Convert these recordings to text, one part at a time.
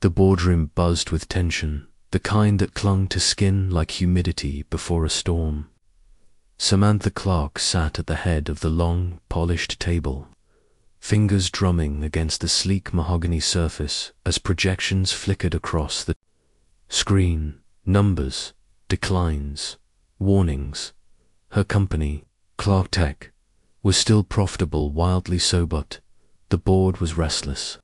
The boardroom buzzed with tension, the kind that clung to skin like humidity before a storm. Samantha Clark sat at the head of the long, polished table, fingers drumming against the sleek mahogany surface as projections flickered across the screen. Numbers, declines, warnings. Her company, Clark Tech, was still profitable, wildly so, but the board was restless,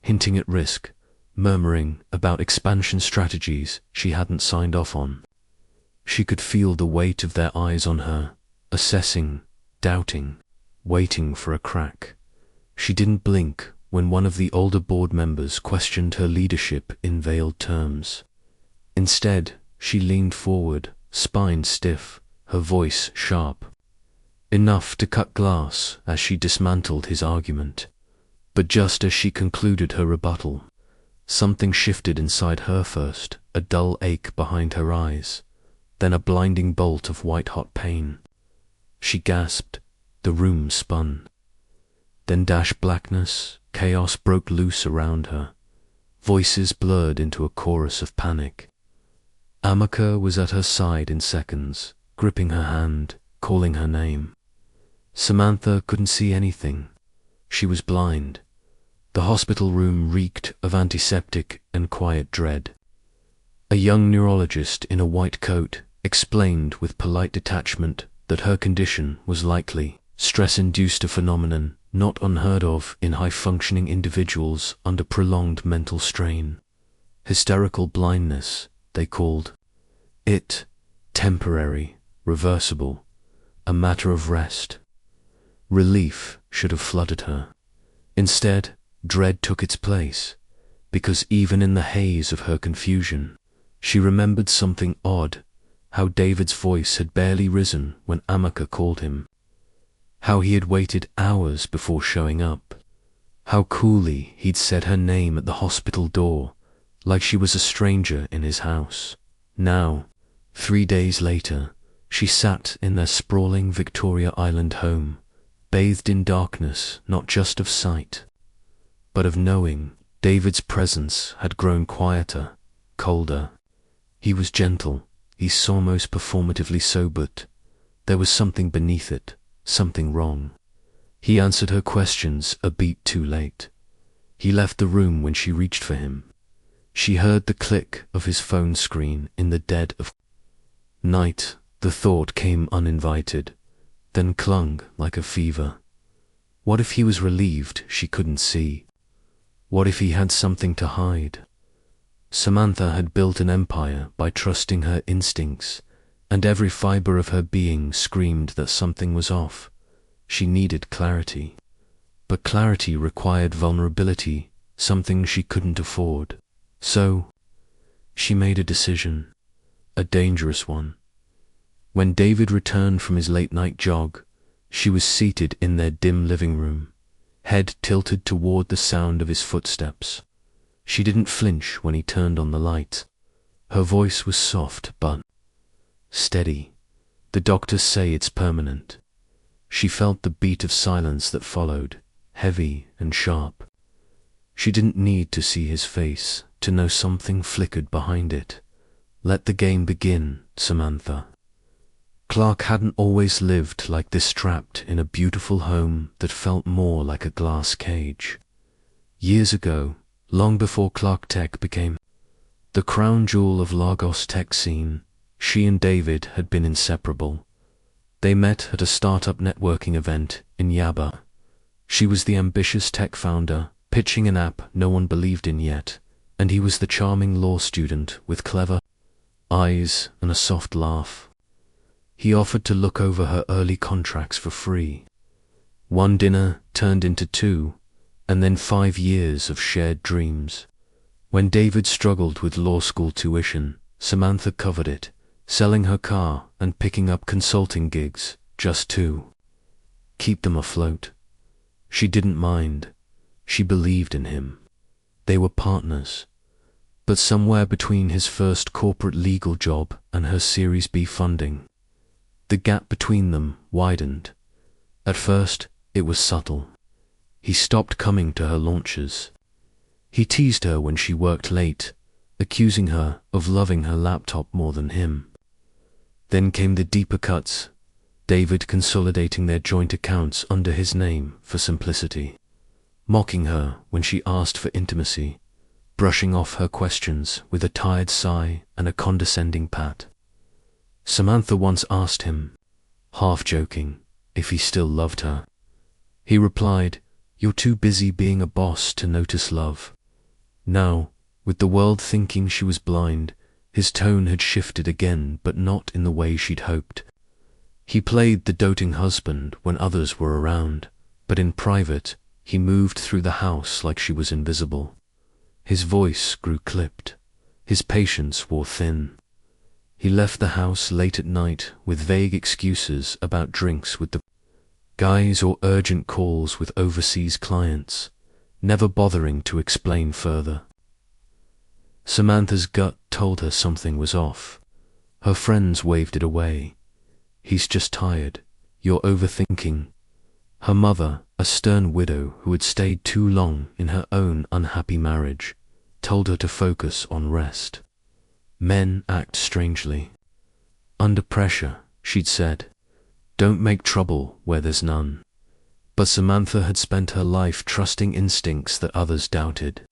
hinting at risk, murmuring about expansion strategies she hadn't signed off on. She could feel the weight of their eyes on her, assessing, doubting, waiting for a crack. She didn't blink when one of the older board members questioned her leadership in veiled terms. Instead, she leaned forward, spine stiff, her voice sharp, enough to cut glass as she dismantled his argument. But just as she concluded her rebuttal, something shifted inside her first, a dull ache behind her eyes, then a blinding bolt of white-hot pain. She gasped, the room spun. Then blackness, chaos broke loose around her. Voices blurred into a chorus of panic. Amaka was at her side in seconds, gripping her hand, calling her name. Samantha couldn't see anything. She was blind. The hospital room reeked of antiseptic and quiet dread. A young neurologist in a white coat explained with polite detachment that her condition was likely stress-induced, a phenomenon not unheard of in high-functioning individuals under prolonged mental strain. Hysterical blindness, they called it, temporary, reversible, a matter of rest. Relief should have flooded her. Instead, dread took its place, because even in the haze of her confusion, she remembered something odd, how David's voice had barely risen when Amaka called him, how he had waited hours before showing up, how coolly he'd said her name at the hospital door, like she was a stranger in his house. Now, 3 days later, she sat in their sprawling Victoria Island home, bathed in darkness not just of sight, but of knowing. David's presence had grown quieter, colder. He was gentle, he's almost performatively so, but there was something beneath it, something wrong. He answered her questions a beat too late. He left the room when she reached for him. She heard the click of his phone screen in the dead of night. The thought came uninvited, then clung like a fever. What if he was relieved she couldn't see? What if he had something to hide? Samantha had built an empire by trusting her instincts, and every fiber of her being screamed that something was off. She needed clarity. But clarity required vulnerability, something she couldn't afford. So, she made a decision, a dangerous one. When David returned from his late-night jog, she was seated in their dim living room, head tilted toward the sound of his footsteps. She didn't flinch when he turned on the light. Her voice was soft but steady. The doctors say it's permanent. She felt the beat of silence that followed, heavy and sharp. She didn't need to see his face to know something flickered behind it. Let the game begin, Samantha. Clark hadn't always lived like this, trapped in a beautiful home that felt more like a glass cage. Years ago, long before Clark Tech became the crown jewel of Lagos tech scene, she and David had been inseparable. They met at a startup networking event in Yaba. She was the ambitious tech founder, pitching an app no one believed in yet, and he was the charming law student with clever eyes and a soft laugh. He offered to look over her early contracts for free. One dinner turned into 2, and then 5 years of shared dreams. When David struggled with law school tuition, Samantha covered it, selling her car and picking up consulting gigs, just to keep them afloat. She didn't mind. She believed in him. They were partners. But somewhere between his first corporate legal job and her Series B funding, the gap between them widened. At first, it was subtle. He stopped coming to her launches. He teased her when she worked late, accusing her of loving her laptop more than him. Then came the deeper cuts, David consolidating their joint accounts under his name for simplicity, mocking her when she asked for intimacy, brushing off her questions with a tired sigh and a condescending pat. Samantha once asked him, half joking, if he still loved her. He replied, "You're too busy being a boss to notice love." Now, with the world thinking she was blind, his tone had shifted again, but not in the way she'd hoped. He played the doting husband when others were around, but in private, he moved through the house like she was invisible. His voice grew clipped. His patience wore thin. He left the house late at night with vague excuses about drinks with the guys or urgent calls with overseas clients, never bothering to explain further. Samantha's gut told her something was off. Her friends waved it away. "He's just tired. You're overthinking." Her mother, a stern widow who had stayed too long in her own unhappy marriage, told her to focus on rest. Men act strangely. Under pressure, she'd said, "Don't make trouble where there's none." But Samantha had spent her life trusting instincts that others doubted.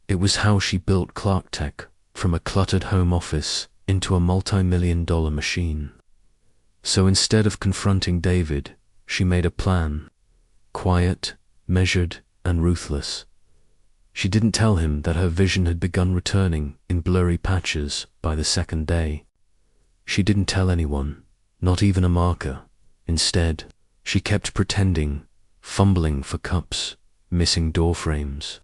It was how she built Clark Tech from a cluttered home office into a multi-million-dollar machine. So instead of confronting David, she made a plan, quiet, measured, and ruthless. She didn't tell him that her vision had begun returning in blurry patches by the second day. She didn't tell anyone, not even a marker. Instead, she kept pretending, fumbling for cups, missing door frames,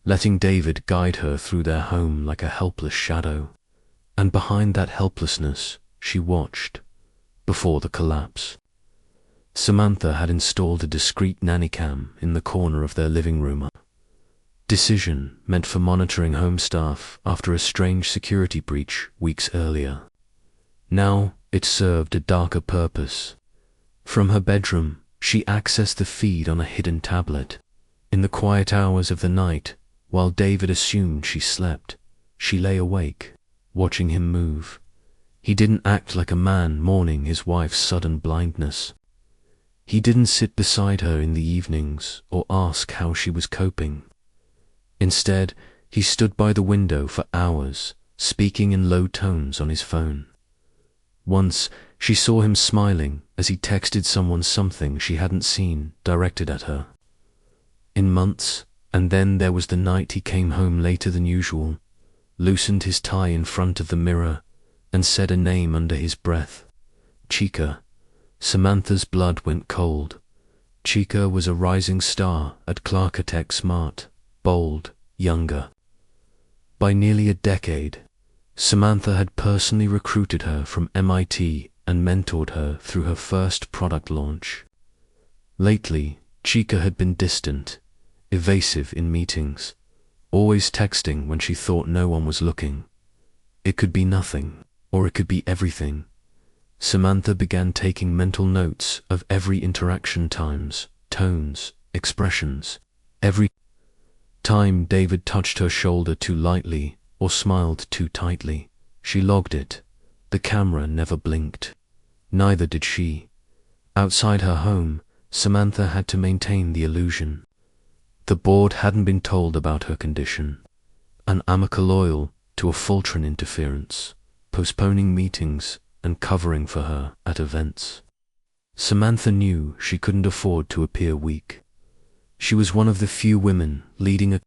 letting David guide her through their home like a helpless shadow. And behind that helplessness, she watched, before the collapse. Samantha had installed a discreet nanny cam in the corner of their living room. Decision meant for monitoring home staff after a strange security breach weeks earlier. Now it served a darker purpose. From her bedroom, she accessed the feed on a hidden tablet. In the quiet hours of the night, while David assumed she slept, she lay awake, watching him move. He didn't act like a man mourning his wife's sudden blindness. He didn't sit beside her in the evenings or ask how she was coping. Instead, he stood by the window for hours, speaking in low tones on his phone. Once, she saw him smiling as he texted someone something she hadn't seen directed at her in months. And then there was the night he came home later than usual, loosened his tie in front of the mirror, and said a name under his breath. Chica. Samantha's blood went cold. Chica was a rising star at Clark Tech, smart, bold, younger. By nearly a decade, Samantha had personally recruited her from MIT and mentored her through her first product launch. Lately, Chica had been distant, evasive in meetings, always texting when she thought no one was looking. It could be nothing, or it could be everything. Samantha began taking mental notes of every interaction, times, tones, expressions. Every time David touched her shoulder too lightly or smiled too tightly, she logged it. The camera never blinked. Neither did she. Outside her home, Samantha had to maintain the illusion. The board hadn't been told about her condition. An amica loyal to a Folktales interference, postponing meetings and covering for her at events. Samantha knew she couldn't afford to appear weak. She was one of the few women leading a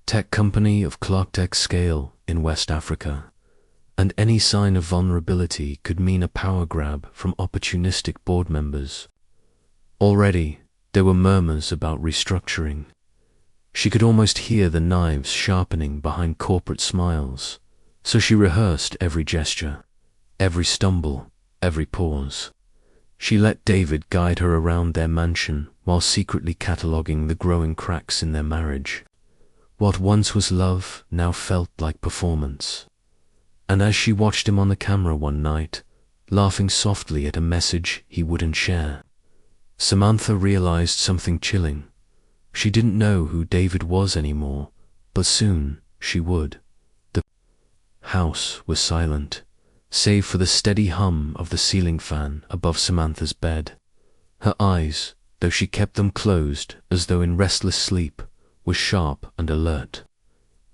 tech company of Clark Tech scale in West Africa, and any sign of vulnerability could mean a power grab from opportunistic board members. Already, there were murmurs about restructuring. She could almost hear the knives sharpening behind corporate smiles, so she rehearsed every gesture, every stumble, every pause. She let David guide her around their mansion while secretly cataloguing the growing cracks in their marriage. What once was love now felt like performance. And as she watched him on the camera one night, laughing softly at a message he wouldn't share, Samantha realized something chilling. She didn't know who David was anymore, but soon she would. The house was silent, save for the steady hum of the ceiling fan above Samantha's bed. Her eyes, though she kept them closed as though in restless sleep, were sharp and alert.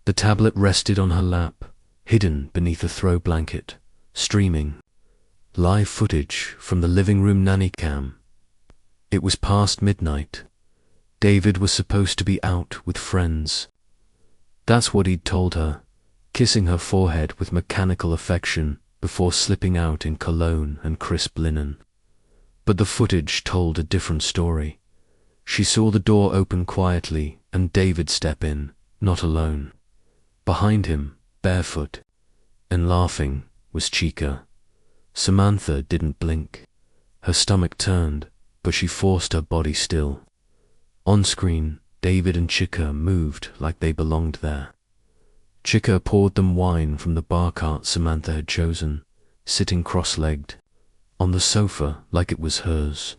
The tablet rested on her lap, hidden beneath a throw blanket, streaming live footage from the living room nanny cam. It was past midnight. David was supposed to be out with friends. That's what he'd told her, kissing her forehead with mechanical affection before slipping out in cologne and crisp linen. But the footage told a different story. She saw the door open quietly and David step in, not alone. Behind him, barefoot and laughing, was Chica. Samantha didn't blink. Her stomach turned, but she forced her body still. On screen, David and Chica moved like they belonged there. Chica poured them wine from the bar cart Samantha had chosen, sitting cross-legged, on the sofa like it was hers.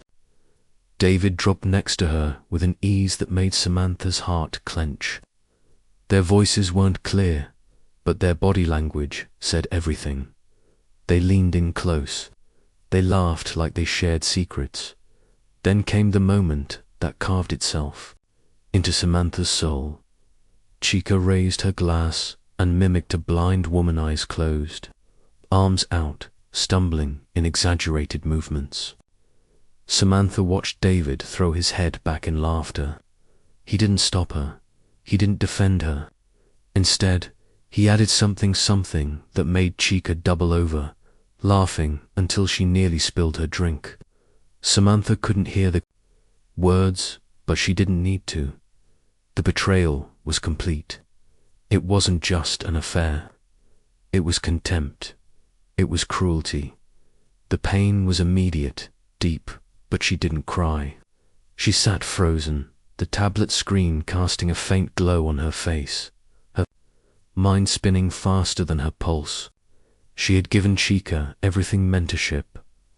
David dropped next to her with an ease that made Samantha's heart clench. Their voices weren't clear, but their body language said everything. They leaned in close. They laughed like they shared secrets. Then came the moment that carved itself into Samantha's soul. Chica raised her glass and mimicked a blind woman, eyes closed, arms out, stumbling in exaggerated movements. Samantha watched David throw his head back in laughter. He didn't stop her. He didn't defend her. Instead, he added something that made Chica double over, laughing until she nearly spilled her drink. Samantha couldn't hear the words, but she didn't need to. The betrayal was complete. It wasn't just an affair. It was contempt. It was cruelty. The pain was immediate, deep, but she didn't cry. She sat frozen, the tablet screen casting a faint glow on her face, her mind spinning faster than her pulse. She had given Chica everything: mentorship,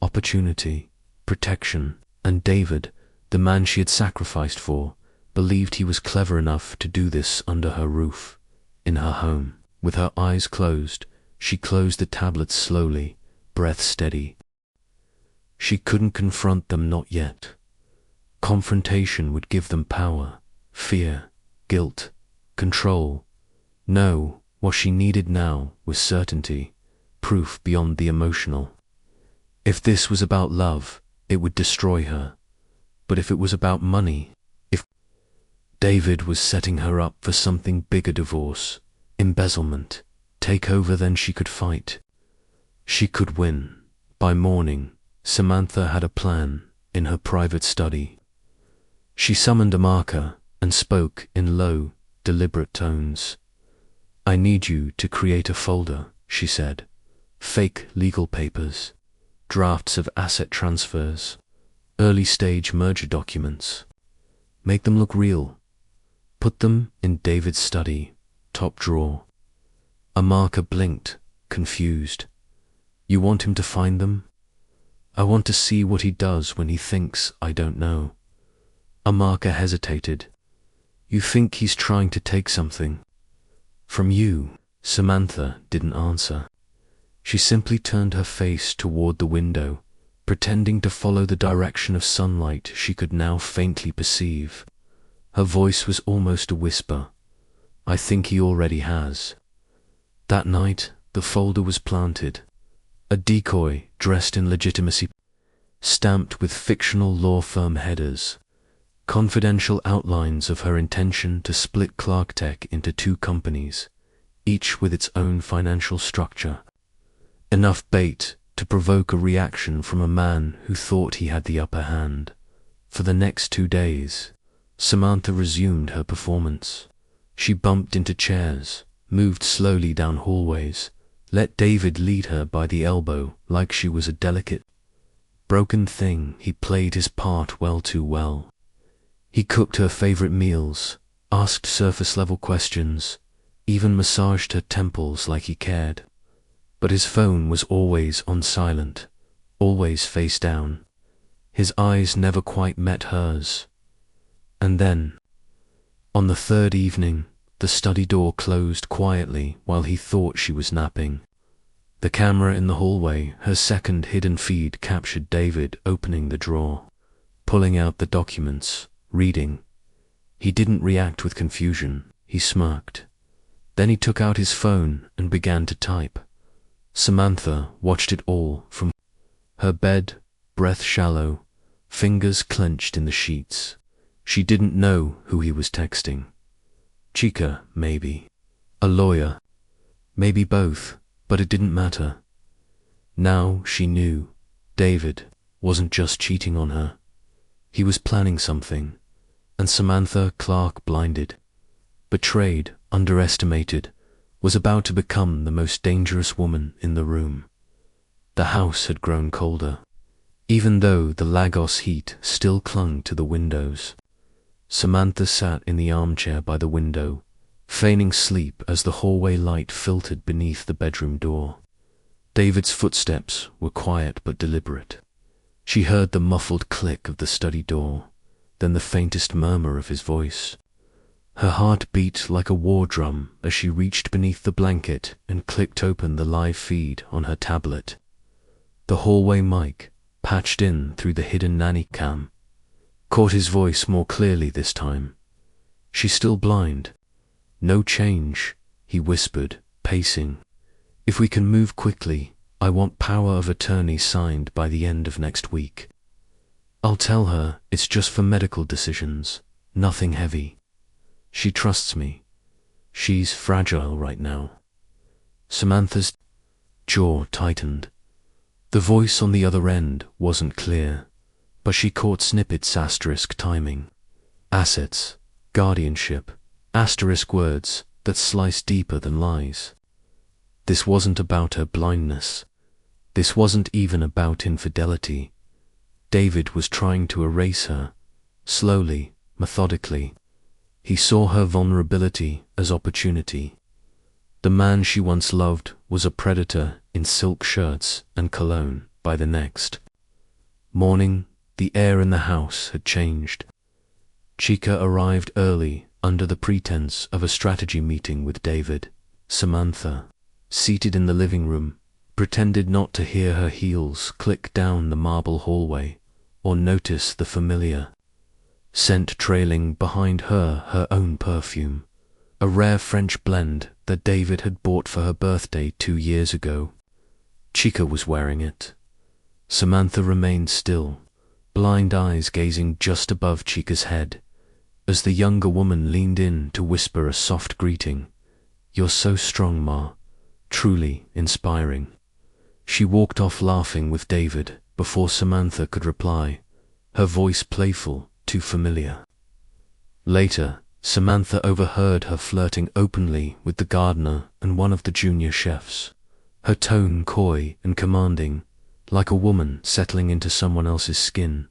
opportunity, protection, and David, the man she had sacrificed for, believed he was clever enough to do this under her roof, in her home. With her eyes closed, she closed the tablet slowly, breath steady. She couldn't confront them, not yet. Confrontation would give them power, fear, guilt, control. No, what she needed now was certainty, proof beyond the emotional. If this was about love, it would destroy her. But if it was about money, if David was setting her up for something bigger: divorce, embezzlement, takeover, then she could fight. She could win. By morning, Samantha had a plan in her private study. She summoned a marker and spoke in low, deliberate tones. "I need you to create a folder," she said. "Fake legal papers, drafts of asset transfers, early-stage merger documents. Make them look real. Put them in David's study, top drawer." A marker blinked, confused. "You want him to find them?" "I want to see what he does when he thinks I don't know." A marker hesitated. "You think he's trying to take something from you?" Samantha didn't answer. She simply turned her face toward the window, pretending to follow the direction of sunlight she could now faintly perceive. Her voice was almost a whisper. "I think he already has." That night, the folder was planted. A decoy dressed in legitimacy, stamped with fictional law firm headers, confidential outlines of her intention to split Clark Tech into 2 companies, each with its own financial structure. Enough bait to provoke a reaction from a man who thought he had the upper hand. For the next 2 days, Samantha resumed her performance. She bumped into chairs, moved slowly down hallways, let David lead her by the elbow like she was a delicate, broken thing. He played his part well, too well. He cooked her favorite meals, asked surface-level questions, even massaged her temples like he cared. But his phone was always on silent, always face down. His eyes never quite met hers. And then, on the 3rd evening, The study door closed quietly while he thought she was napping. The camera in the hallway, her second hidden feed, captured David opening the drawer, pulling out the documents, reading. He didn't react with confusion, he smirked. Then he took out his phone and began to type. Samantha watched it all from her bed, breath shallow, fingers clenched in the sheets. She didn't know who he was texting. Chica, maybe. A lawyer. Maybe both, but it didn't matter. Now she knew David wasn't just cheating on her. He was planning something, and Samantha Clark, blinded, betrayed, underestimated, was about to become the most dangerous woman in the room. The house had grown colder, even though the Lagos heat still clung to the windows. Samantha sat in the armchair by the window, feigning sleep as the hallway light filtered beneath the bedroom door. David's footsteps were quiet but deliberate. She heard the muffled click of the study door, then the faintest murmur of his voice. Her heart beat like a war drum as she reached beneath the blanket and clicked open the live feed on her tablet. The hallway mic, patched in through the hidden nanny cam, caught his voice more clearly this time. She's still blind. No change, he whispered, pacing. If we can move quickly, I want power of attorney signed by the end of next week. I'll tell her it's just for medical decisions, nothing heavy. She trusts me. She's fragile right now. Samantha's jaw tightened. The voice on the other end wasn't clear, but she caught snippets, asterisk timing, assets, guardianship, asterisk words that sliced deeper than lies. This wasn't about her blindness. This wasn't even about infidelity. David was trying to erase her, slowly, methodically. He saw her vulnerability as opportunity. The man she once loved was a predator in silk shirts and cologne by the next morning. The air in the house had changed. Chica arrived early under the pretense of a strategy meeting with David. Samantha, seated in the living room, pretended not to hear her heels click down the marble hallway or notice the familiar scent trailing behind her own perfume, a rare French blend that David had bought for her birthday 2 years ago. Chica was wearing it. Samantha remained still, blind eyes gazing just above Chica's head, as the younger woman leaned in to whisper a soft greeting. You're so strong, Ma. Truly inspiring. She walked off laughing with David before Samantha could reply, her voice playful, too familiar. Later, Samantha overheard her flirting openly with the gardener and one of the junior chefs, her tone coy and commanding, like a woman settling into someone else's skin.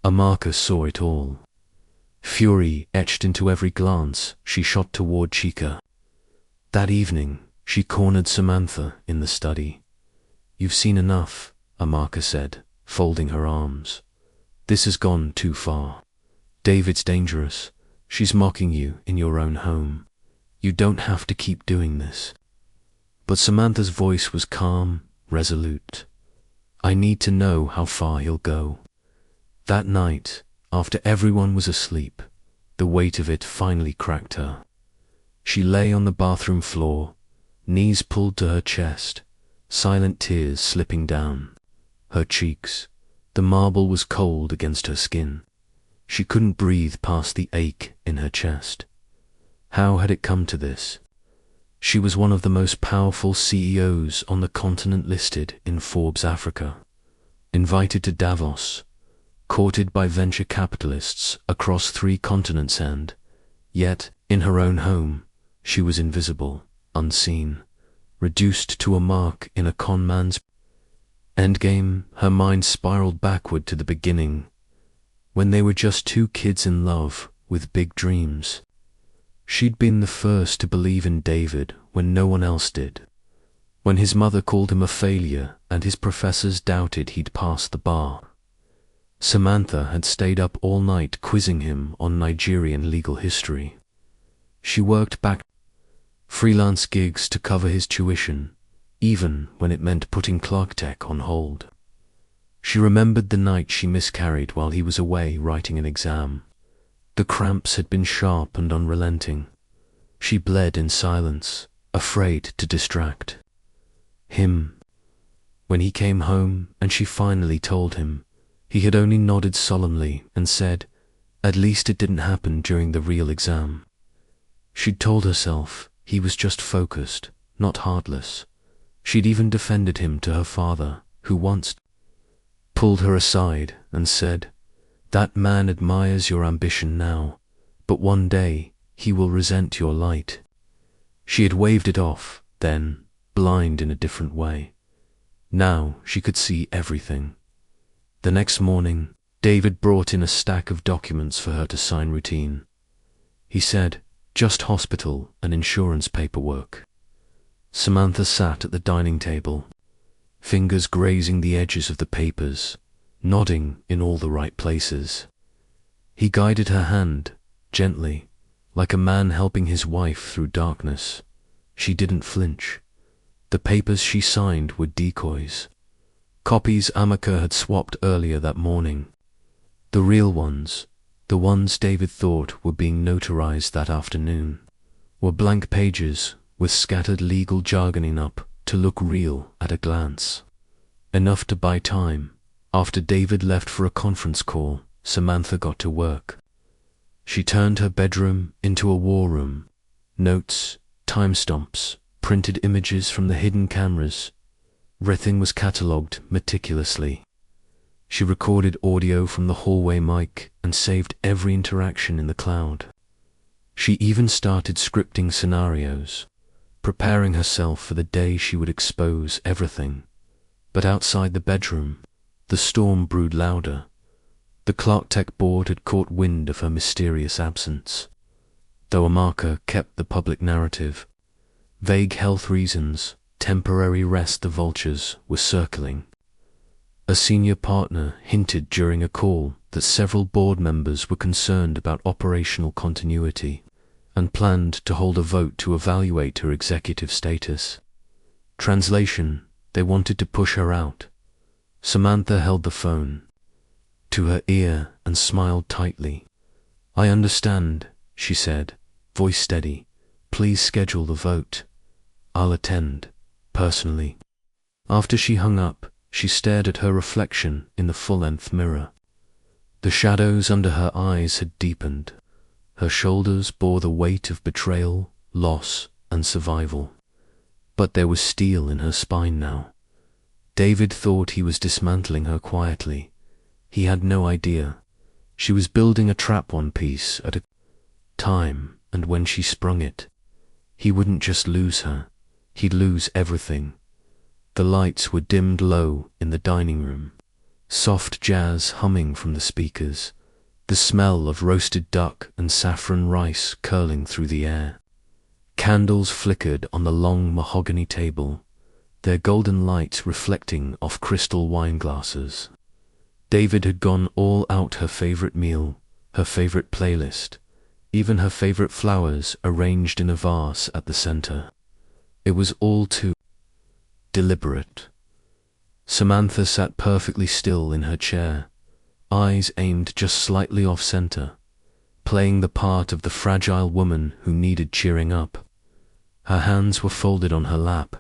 Amaka saw it all. Fury etched into every glance she shot toward Chica. That evening, she cornered Samantha in the study. You've seen enough, Amaka said, folding her arms. This has gone too far. David's dangerous. She's mocking you in your own home. You don't have to keep doing this. But Samantha's voice was calm, resolute. I need to know how far he'll go. That night, after everyone was asleep, the weight of it finally cracked her. She lay on the bathroom floor, knees pulled to her chest, silent tears slipping down her cheeks. The marble was cold against her skin. She couldn't breathe past the ache in her chest. How had it come to this? She was one of the most powerful CEOs on the continent, listed in Forbes Africa, invited to Davos, courted by venture capitalists across 3 continents, and yet, in her own home, she was invisible, unseen, reduced to a mark in a con man's endgame. Her mind spiraled backward to the beginning, when they were just 2 kids in love with big dreams. She'd been the first to believe in David when no one else did, when his mother called him a failure and his professors doubted he'd pass the bar. Samantha had stayed up all night quizzing him on Nigerian legal history. She worked back freelance gigs to cover his tuition, even when it meant putting Clark Tech on hold. She remembered the night she miscarried while he was away writing an exam. The cramps had been sharp and unrelenting. She bled in silence, afraid to distract him. When he came home and she finally told him, he had only nodded solemnly and said, "At least it didn't happen during the real exam." She'd told herself he was just focused, not heartless. She'd even defended him to her father, who once pulled her aside and said, "That man admires your ambition now, but one day he will resent your light." She had waved it off, then, blind in a different way. Now she could see everything. The next morning, David brought in a stack of documents for her to sign routine. He said, "Just hospital and insurance paperwork." Samantha sat at the dining table, fingers grazing the edges of the papers, nodding in all the right places. He guided her hand, gently, like a man helping his wife through darkness. She didn't flinch. The papers she signed were decoys. Copies Amaka had swapped earlier that morning. The real ones, the ones David thought were being notarized that afternoon, were blank pages with scattered legal jargon enough to look real at a glance. Enough to buy time. After David left for a conference call, Samantha got to work. She turned her bedroom into a war room. Notes, timestamps, printed images from the hidden cameras. Everything was catalogued meticulously. She recorded audio from the hallway mic and saved every interaction in the cloud. She even started scripting scenarios, preparing herself for the day she would expose everything. But outside the bedroom, the storm brewed louder. The Clark Tech board had caught wind of her mysterious absence. Though Amaka kept the public narrative, vague health reasons, temporary rest the vultures were circling. A senior partner hinted during a call that several board members were concerned about operational continuity and planned to hold a vote to evaluate her executive status. Translation: they wanted to push her out. Samantha held the phone to her ear and smiled tightly. "I understand," she said, voice steady. "Please schedule the vote. I'll attend, personally." After she hung up, she stared at her reflection in the full-length mirror. The shadows under her eyes had deepened. Her shoulders bore the weight of betrayal, loss, and survival. But there was steel in her spine now. David thought he was dismantling her quietly. He had no idea. She was building a trap one piece at a time, and when she sprung it, he wouldn't just lose her, he'd lose everything. The lights were dimmed low in the dining room, soft jazz humming from the speakers, the smell of roasted duck and saffron rice curling through the air. Candles flickered on the long mahogany table, their golden light reflecting off crystal wine glasses. David had gone all out: her favorite meal, her favorite playlist, even her favorite flowers arranged in a vase at the center. It was all too deliberate. Samantha sat perfectly still in her chair, eyes aimed just slightly off-center, playing the part of the fragile woman who needed cheering up. Her hands were folded on her lap,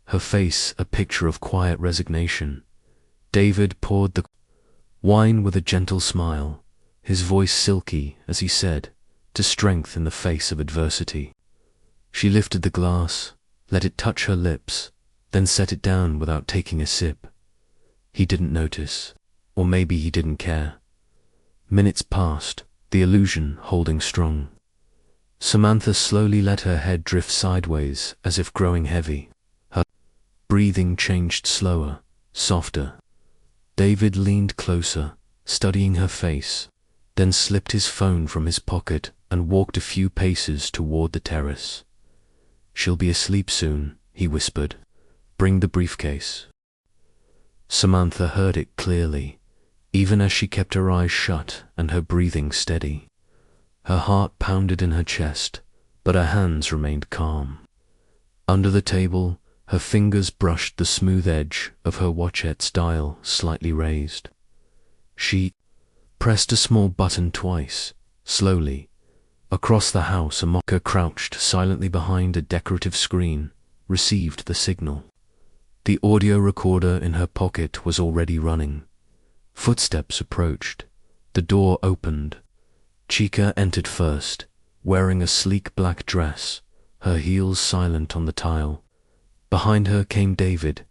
her face a picture of quiet resignation. David poured the wine with a gentle smile, his voice silky as he said, to strength in the face of adversity. She lifted the glass, let it touch her lips, then set it down without taking a sip. He didn't notice, or maybe he didn't care. Minutes passed, the illusion holding strong. Samantha slowly let her head drift sideways as if growing heavy. Her breathing changed slower, softer. David leaned closer, studying her face, then slipped his phone from his pocket and walked a few paces toward the terrace. "She'll be asleep soon," he whispered. "Bring the briefcase." Samantha heard it clearly, even as she kept her eyes shut and her breathing steady. Her heart pounded in her chest, but her hands remained calm. Under the table, her fingers brushed the smooth edge of her watchet's dial slightly raised. She pressed a small button twice, slowly. Across the house, a mocker crouched silently behind a decorative screen, received the signal. The audio recorder in her pocket was already running. Footsteps approached. The door opened. Chica entered first, wearing a sleek black dress, her heels silent on the tile. Behind her came David,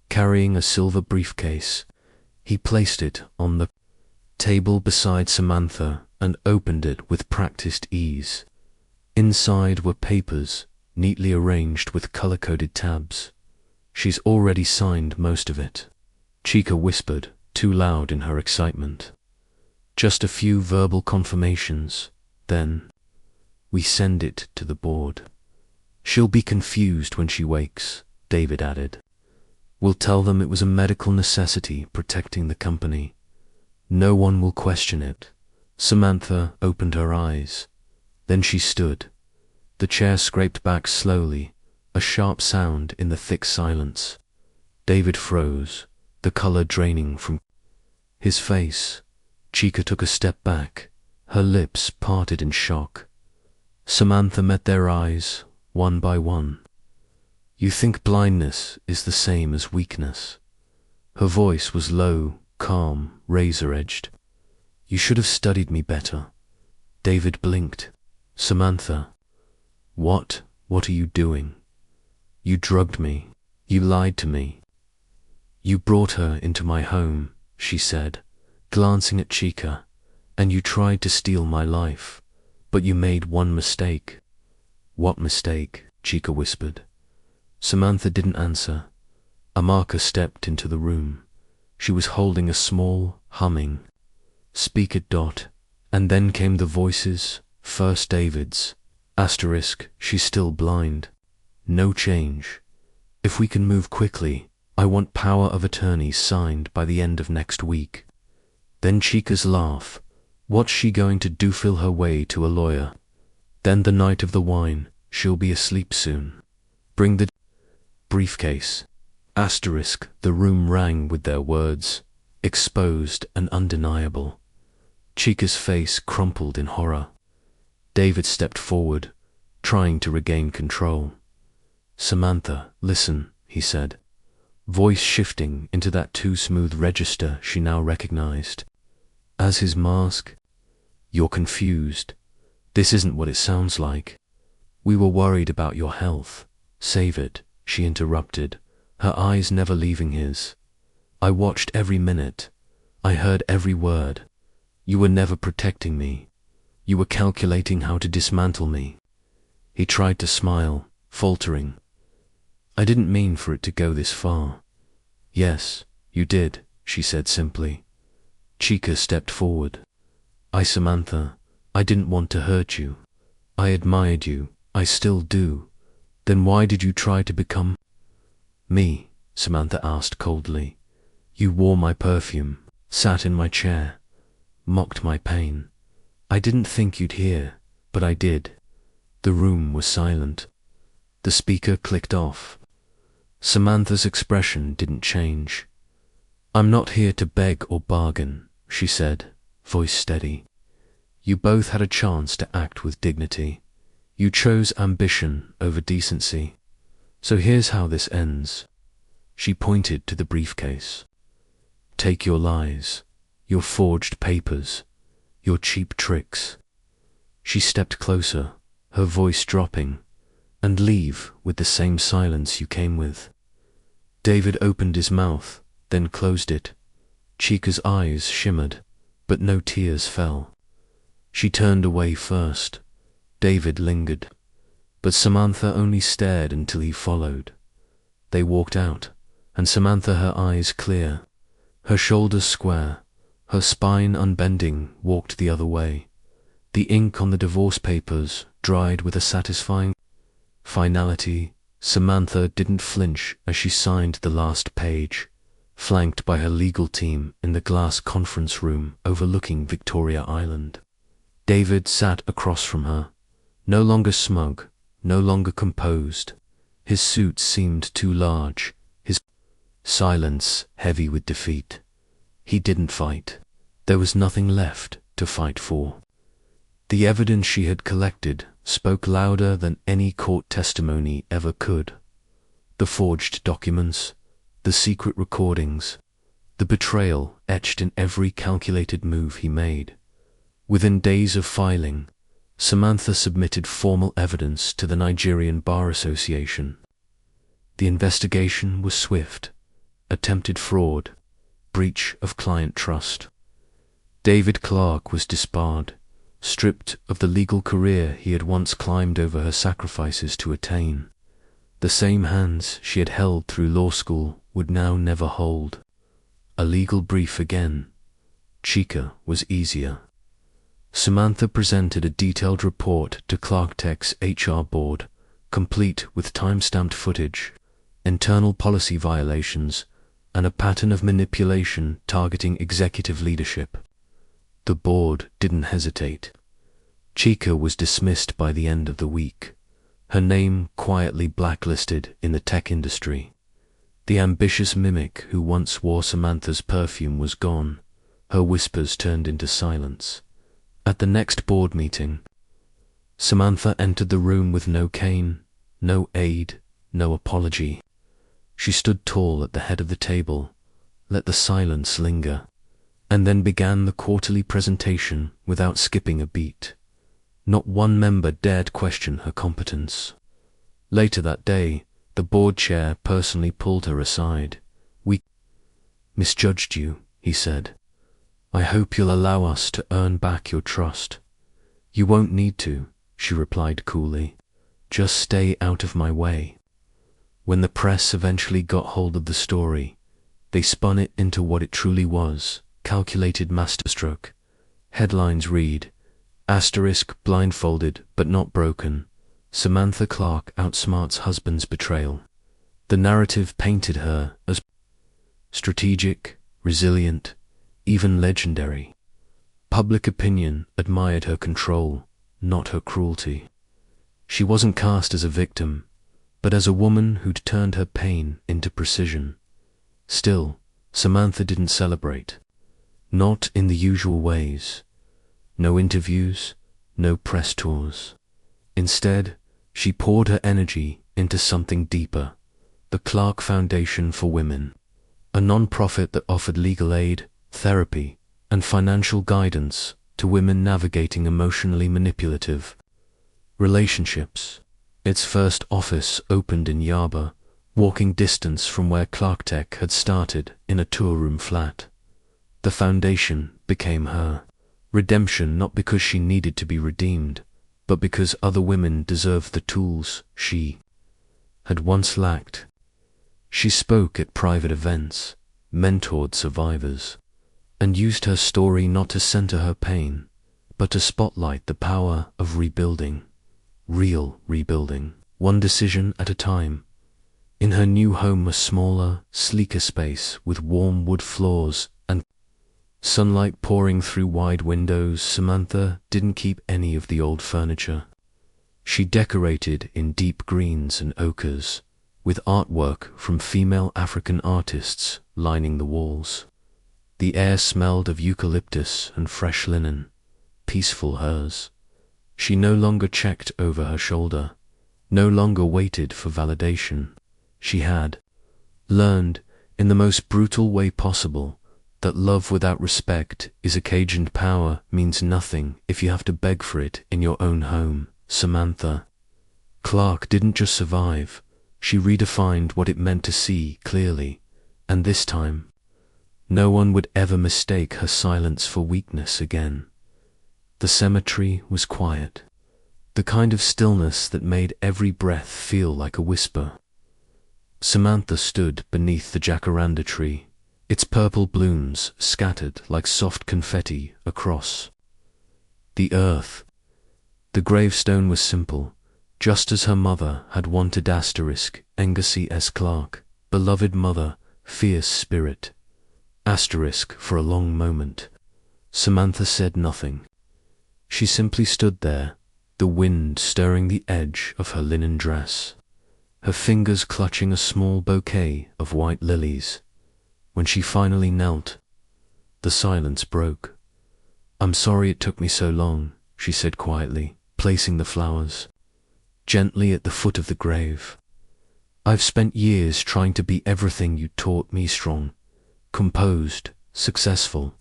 carrying a silver briefcase. He placed it on the table beside Samantha and opened it with practiced ease. Inside were papers, neatly arranged with color-coded tabs. "She's already signed most of it," Chica whispered, too loud in her excitement. "Just a few verbal confirmations, then we send it to the board. She'll be confused when she wakes," David added. "We'll tell them it was a medical necessity protecting the company. No one will question it." Samantha opened her eyes. Then she stood. The chair scraped back slowly, a sharp sound in the thick silence. David froze, the color draining from his face. Chica took a step back, her lips parted in shock. Samantha met their eyes, one by one. "You think blindness is the same as weakness?" Her voice was low, calm, razor-edged. "You should have studied me better." David blinked. "Samantha, what are you doing? You drugged me. You lied to me." "You brought her into my home," she said, glancing at Chica, "and you tried to steal my life, but you made one mistake." "What mistake?" Chica whispered. Samantha didn't answer. Amaka stepped into the room. She was holding a small, humming speaker dot, and then came the voices, first David's. "She's still blind. No change. If we can move quickly, I want power of attorney signed by the end of next week." Then Chica's laugh. "What's she going to do, feel her way to a lawyer? Then the night of the wine, she'll be asleep soon. Bring the briefcase." The room rang with their words, exposed and undeniable. Chica's face crumpled in horror. David stepped forward, trying to regain control. "Samantha, listen," he said, voice shifting into that too smooth register she now recognized. As his mask, "You're confused. This isn't what it sounds like. We were worried about your health." "Save it," she interrupted, her eyes never leaving his. "I watched every minute. I heard every word. You were never protecting me. You were calculating how to dismantle me." He tried to smile, faltering. "I didn't mean for it to go this far." "Yes, you did," she said simply. Chica stepped forward. Samantha, I didn't want to hurt you. I admired you. I still do. Then why did you try to become me?" Samantha asked coldly. "You wore my perfume, sat in my chair, mocked my pain. I didn't think you'd hear, but I did." The room was silent. The speaker clicked off. Samantha's expression didn't change. "I'm not here to beg or bargain," she said, voice steady. "You both had a chance to act with dignity. You chose ambition over decency. So here's how this ends." She pointed to the briefcase. "Take your lies, your forged papers, your cheap tricks." She stepped closer, her voice dropping, "and leave with the same silence you came with." David opened his mouth, then closed it. Chica's eyes shimmered, but no tears fell. She turned away first. David lingered, but Samantha only stared until he followed. They walked out, and Samantha, her eyes clear, her shoulders square, her spine unbending, walked the other way. The ink on the divorce papers dried with a satisfying finality. Samantha didn't flinch as she signed the last page, flanked by her legal team in the glass conference room overlooking Victoria Island. David sat across from her, No longer smug, no longer composed. His suit seemed too large, his silence heavy with defeat. He didn't fight. There was nothing left to fight for. The evidence she had collected spoke louder than any court testimony ever could. The forged documents, the secret recordings, the betrayal etched in every calculated move he made. Within days of filing, Samantha submitted formal evidence to the Nigerian Bar Association. The investigation was swift. Attempted fraud, breach of client trust. David Clark was disbarred, stripped of the legal career he had once climbed over her sacrifices to attain. The same hands she had held through law school would now never hold. A legal brief again. Chica was easier. Samantha presented a detailed report to Clark Tech's HR board, complete with time-stamped footage, internal policy violations, and a pattern of manipulation targeting executive leadership. The board didn't hesitate. Chica was dismissed by the end of the week, her name quietly blacklisted in the tech industry. The ambitious mimic who once wore Samantha's perfume was gone, her whispers turned into silence. At the next board meeting, Samantha entered the room with no cane, no aid, no apology. She stood tall at the head of the table, let the silence linger, and then began the quarterly presentation without skipping a beat. Not one member dared question her competence. Later that day, the board chair personally pulled her aside. "We misjudged you," he said. "I hope you'll allow us to earn back your trust." "You won't need to," she replied coolly. "Just stay out of my way." When the press eventually got hold of the story, they spun it into what it truly was, calculated masterstroke. Headlines read, "Blindfolded but not broken. Samantha Clark outsmarts husband's betrayal." The narrative painted her as strategic, resilient, even legendary. Public opinion admired her control, not her cruelty. She wasn't cast as a victim, but as a woman who'd turned her pain into precision. Still, Samantha didn't celebrate. Not in the usual ways. No interviews, no press tours. Instead, she poured her energy into something deeper, the Clark Foundation for Women, a non-profit that offered legal aid, therapy, and financial guidance to women navigating emotionally manipulative relationships. Its first office opened in Yaba, walking distance from where Clark Tech had started in a two-room flat. The foundation became her redemption, not because she needed to be redeemed, but because other women deserved the tools she had once lacked. She spoke at private events, mentored survivors, and used her story not to center her pain, but to spotlight the power of rebuilding, real rebuilding, one decision at a time. In her new home, a smaller, sleeker space with warm wood floors and sunlight pouring through wide windows, Samantha didn't keep any of the old furniture. She decorated in deep greens and ochres, with artwork from female African artists lining the walls. The air smelled of eucalyptus and fresh linen, peaceful hers. She no longer checked over her shoulder, no longer waited for validation. She had learned, in the most brutal way possible, that love without respect is a cage and power means nothing if you have to beg for it in your own home. Samantha Clark didn't just survive, she redefined what it meant to see clearly, and this time, no one would ever mistake her silence for weakness again. The cemetery was quiet, the kind of stillness that made every breath feel like a whisper. Samantha stood beneath the jacaranda tree, its purple blooms scattered like soft confetti across the earth. The gravestone was simple, just as her mother had wanted. Engacy S. Clark, beloved mother, fierce spirit. For a long moment, Samantha said nothing. She simply stood there, the wind stirring the edge of her linen dress, her fingers clutching a small bouquet of white lilies. When she finally knelt, the silence broke. "I'm sorry it took me so long," she said quietly, placing the flowers gently at the foot of the grave. "I've spent years trying to be everything you taught me: strong, composed, successful.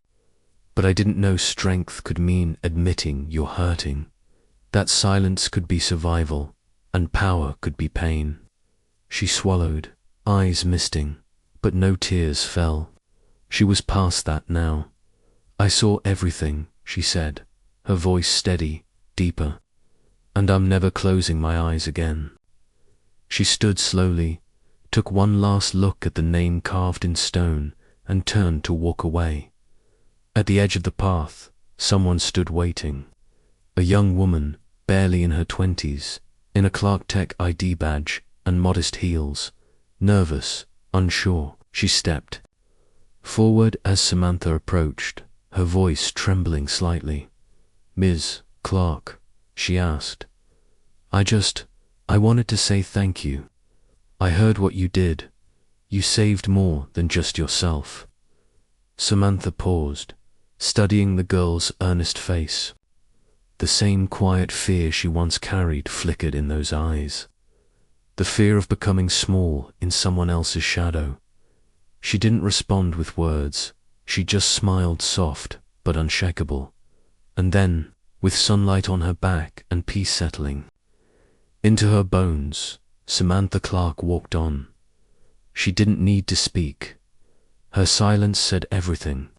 But I didn't know strength could mean admitting you're hurting. That silence could be survival, and power could be pain." She swallowed, eyes misting, but no tears fell. She was past that now. "I saw everything," she said, her voice steady, deeper. "And I'm never closing my eyes again." She stood slowly, took one last look at the name carved in stone, and turned to walk away. At the edge of the path, someone stood waiting. A young woman, barely in her 20s, in a Clark Tech ID badge and modest heels. Nervous, unsure, she stepped forward as Samantha approached, her voice trembling slightly. "Ms. Clark," she asked, I wanted to say thank you. I heard what you did. You saved more than just yourself." Samantha paused, studying the girl's earnest face. The same quiet fear she once carried flickered in those eyes. The fear of becoming small in someone else's shadow. She didn't respond with words. She just smiled, soft but unshakable. And then, with sunlight on her back and peace settling into her bones, Samantha Clark walked on. She didn't need to speak. Her silence said everything.